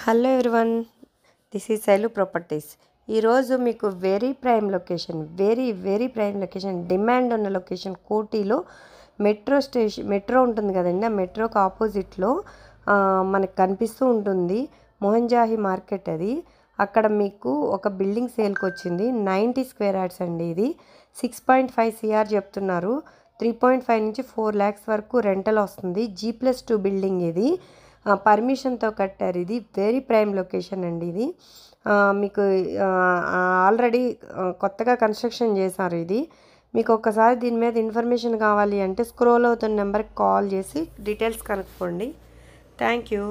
Hello everyone, this is Shailu properties. ఈరోజు మీకు very prime location demand ఉన్న లొకేషన్ కోటిలో మెట్రో ఉంటుంది కదండి. ఆ మెట్రోకి ఆపోజిట్లో మనకు కనిపిస్తూ ఉంటుంది మోహన్జాహి మార్కెట్. అది అక్కడ మీకు ఒక బిల్డింగ్ సేల్కి వచ్చింది. 90 స్క్వేర్ యార్డ్స్ అండి. ఇది 6.5 CR చెప్తున్నారు. 3.5 నుంచి 4 lakhs వరకు రెంటల్ వస్తుంది. G+2 బిల్డింగ్ ఇది. పర్మిషన్తో కట్టారు. ఇది వెరీ ప్రైమ్ లొకేషన్ అండి. ఇది మీకు ఆల్రెడీ కొత్తగా కన్స్ట్రక్షన్ చేశారు. ఇది మీకు ఒక్కసారి దీని మీద ఇన్ఫర్మేషన్ కావాలి అంటే స్క్రోల్ అవుతున్న నెంబర్కి కాల్ చేసి డీటెయిల్స్ కనుక్కోండి. Thank you.